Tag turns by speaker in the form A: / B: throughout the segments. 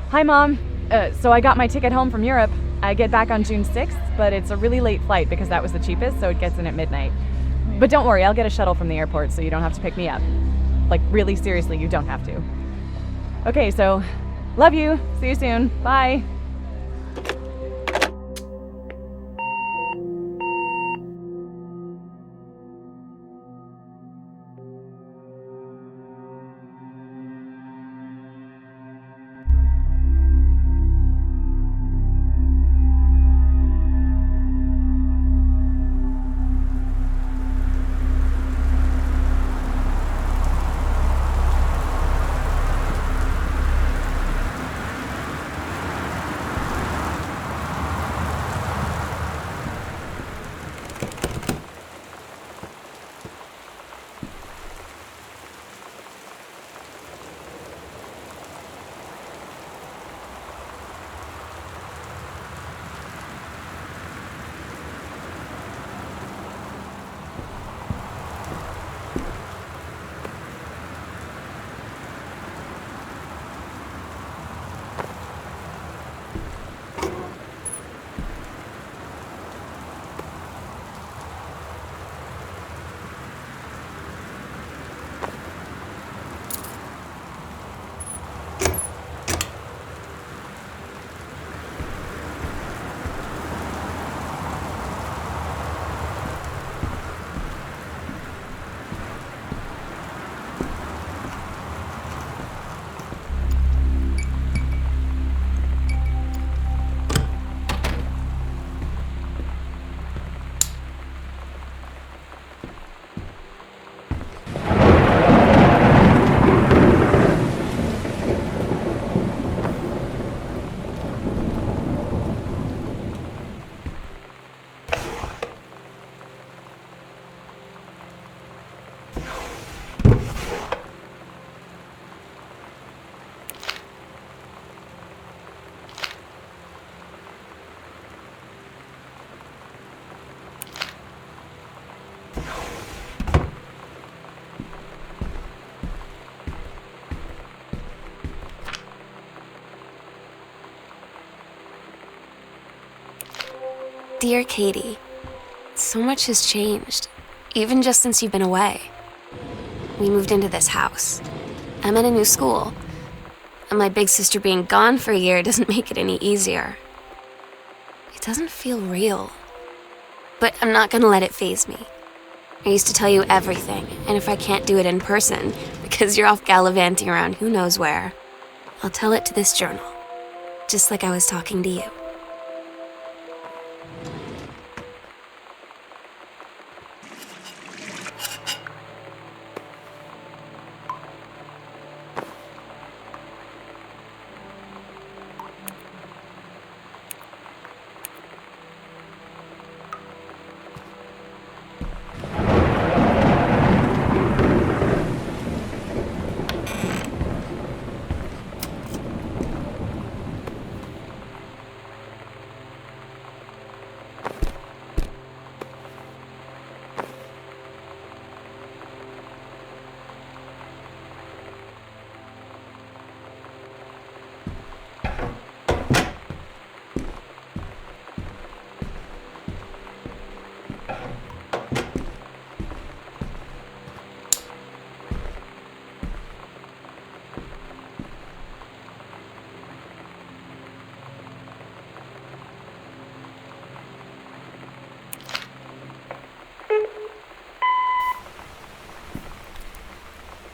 A: Hi, Mom. So I got my ticket home from Europe. I get back on June 6th, but it's a really late flight because that was the cheapest, so it gets in at midnight. But don't worry, I'll get a shuttle from the airport so you don't have to pick me up. Like, really seriously, you don't have to. Okay, so love you. See you soon. Bye.
B: Dear Katie, so much has changed, even just since you've been away. We moved into this house. I'm in a new school, and my big sister being gone for a year doesn't make it any easier. It doesn't feel real, but I'm not gonna let it faze me. I used to tell you everything, and if I can't do it in person, because you're off gallivanting around who knows where, I'll tell it to this journal, just like I was talking to you.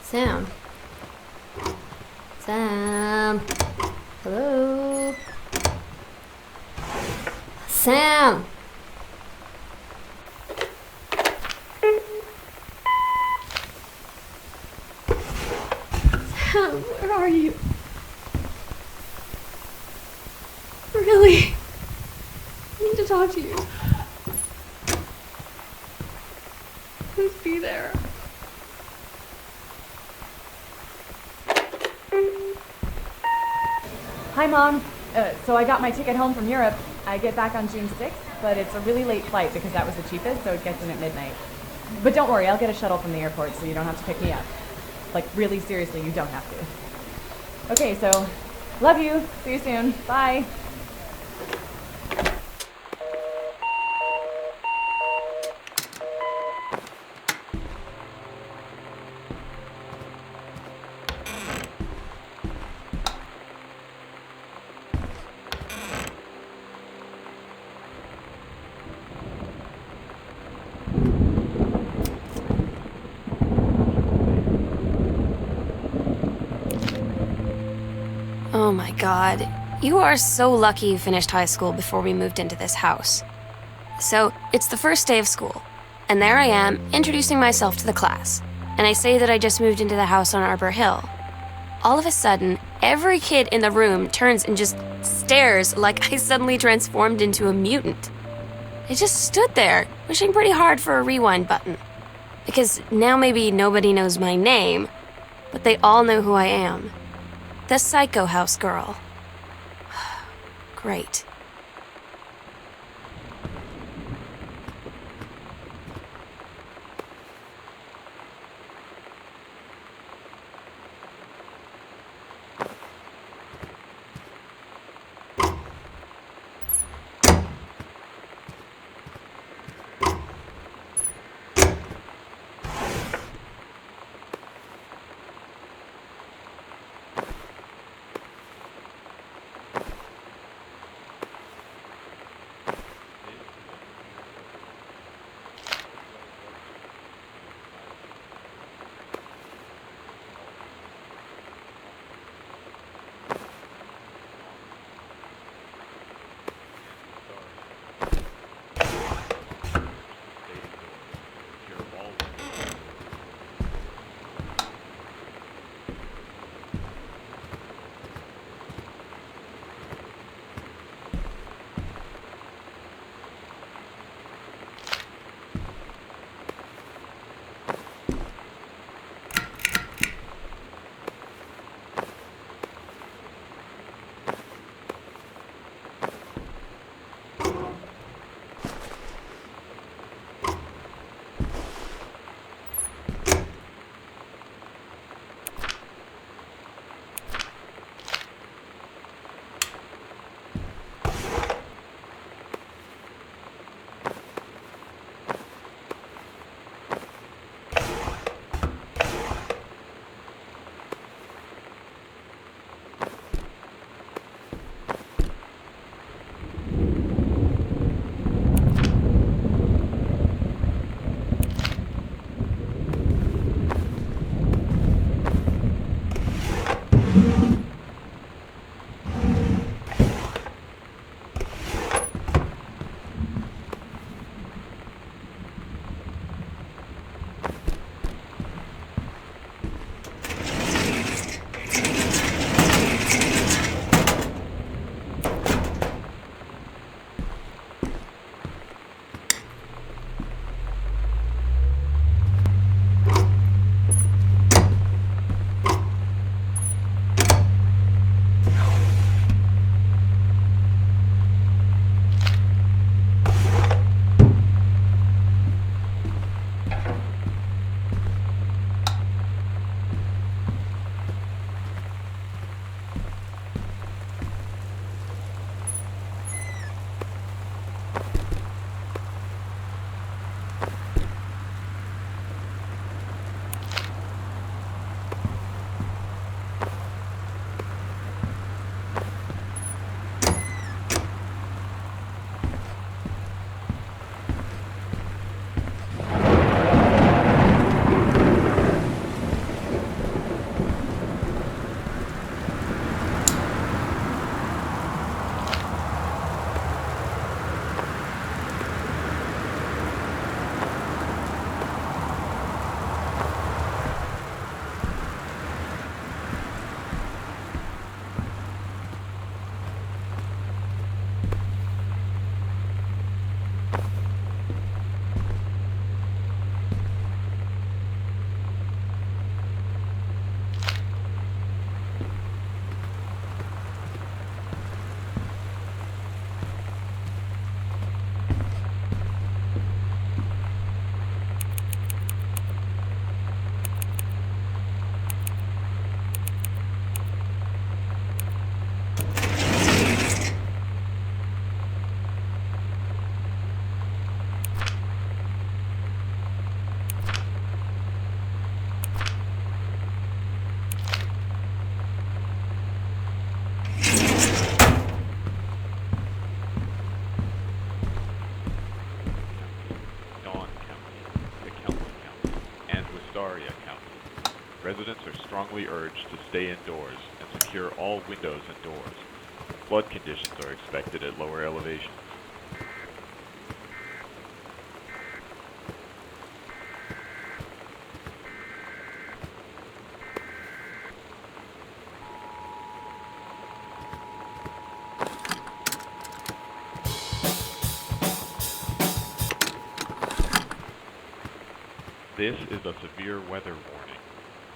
C: Sam. Sam. Hello. Sam. Sam, where are you? Really? I need to talk to you. Please be there.
A: Hi, Mom. So I got my ticket home from Europe. I get back on June 6th, but it's a really late flight because that was the cheapest, so it gets in at midnight. But don't worry, I'll get a shuttle from the airport so you don't have to pick me up. Like, really seriously, you don't have to. Okay, so love you. See you soon. Bye.
B: Oh my god. You are so lucky you finished high school before we moved into this house. So, it's the first day of school, and there I am, introducing myself to the class, and I say that I just moved into the house on Arbor Hill. All of a sudden, every kid in the room turns and just stares like I suddenly transformed into a mutant. I just stood there, wishing pretty hard for a rewind button. Because now maybe nobody knows my name, but they all know who I am. The Psycho House girl. Great.
D: strongly urge to stay indoors and secure all windows and doors. Flood conditions are expected at lower elevations. This is a severe weather warning.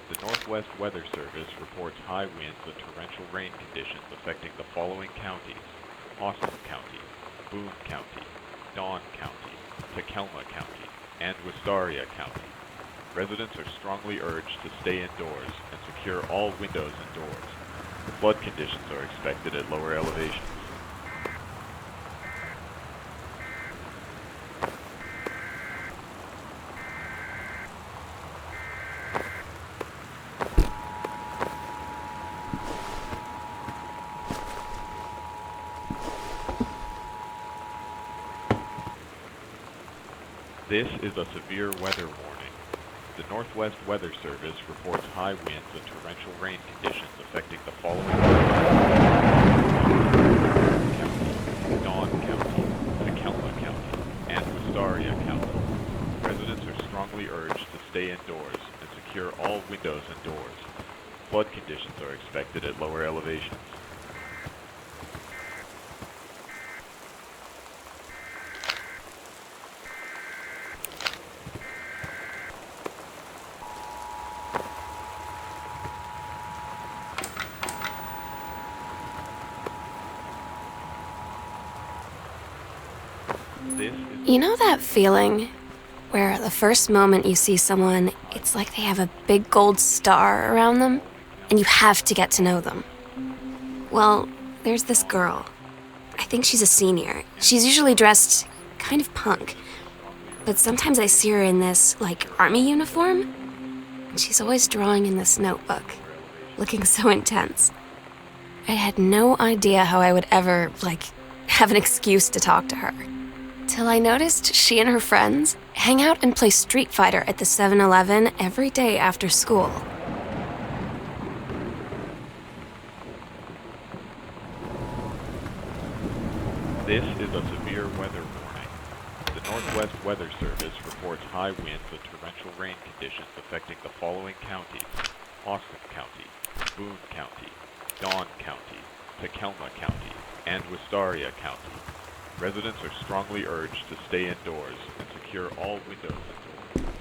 D: The Northwest Weather Service reports high winds and torrential rain conditions affecting the following counties: Austin County, Boone County, Dawn County, Takelma County, and Wistaria County. Residents are strongly urged to stay indoors and secure all windows and doors. Flood conditions are expected at lower elevations. This is a severe weather warning. The Northwest Weather Service reports high winds and torrential rain conditions affecting the following counties: Dawn County, Takelma County, and Wistaria County. Residents are strongly urged to stay indoors and secure all windows and doors. Flood conditions are expected at lower elevations.
B: You know that feeling where the first moment you see someone, it's like they have a big gold star around them, and you have to get to know them? Well, there's this girl. I think she's a senior. She's usually dressed kind of punk, but sometimes I see her in this, army uniform, and she's always drawing in this notebook, looking so intense. I had no idea how I would ever, have an excuse to talk to her. Till I noticed she and her friends hang out and play Street Fighter at the 7-Eleven every day after school.
D: This is a severe weather warning. The Northwest Weather Service reports high winds and torrential rain conditions affecting the following counties: Austin County, Boone County, Dawn County, Takelma County, and Wistaria County. Residents are strongly urged to stay indoors and secure all windows and doors.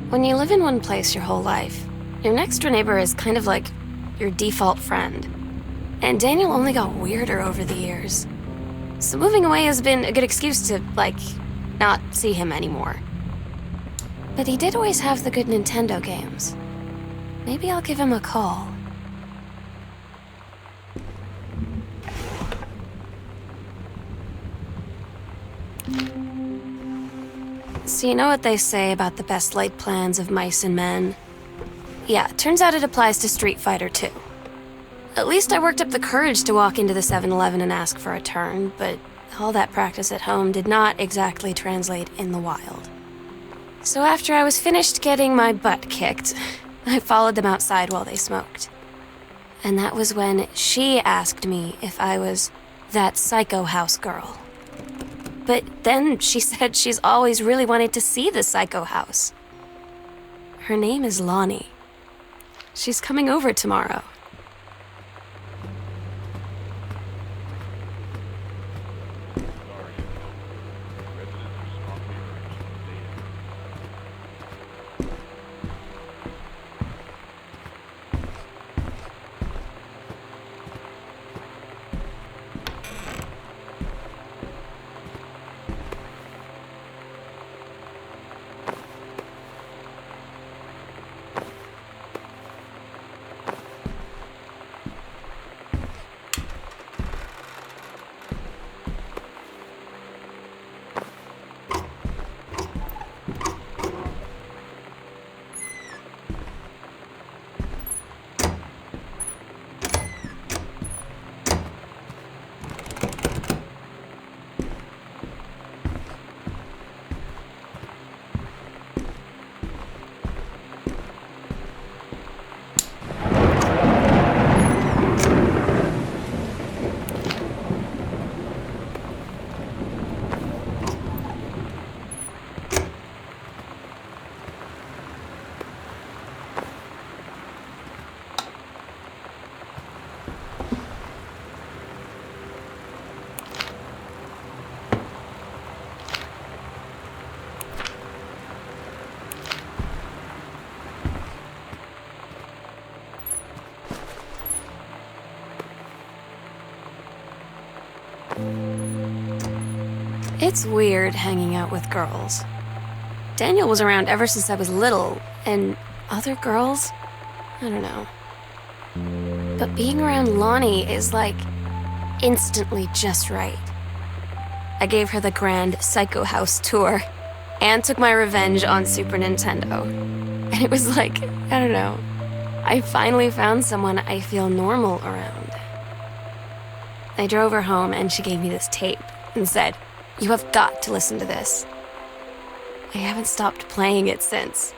B: When you live in one place your whole life, your next door neighbor is kind of like your default friend. And Daniel only got weirder over the years. So moving away has been a good excuse to, not see him anymore. But he did always have the good Nintendo games. Maybe I'll give him a call. So you know what they say about the best laid plans of mice and men? Yeah, turns out it applies to Street Fighter too. At least I worked up the courage to walk into the 7-Eleven and ask for a turn, but all that practice at home did not exactly translate in the wild. So after I was finished getting my butt kicked, I followed them outside while they smoked. And that was when she asked me if I was that psycho house girl. But then she said she's always really wanted to see the psycho house. Her name is Lonnie. She's coming over tomorrow.
D: Sorry, residents are strongly urged to stay in.
B: It's weird hanging out with girls. Daniel was around ever since I was little, and other girls? I don't know. But being around Lonnie is like instantly just right. I gave her the grand Psycho House tour and took my revenge on Super Nintendo. And it was like, I don't know, I finally found someone I feel normal around. I drove her home and she gave me this tape and said, "You have got to listen to this." I haven't stopped playing it since.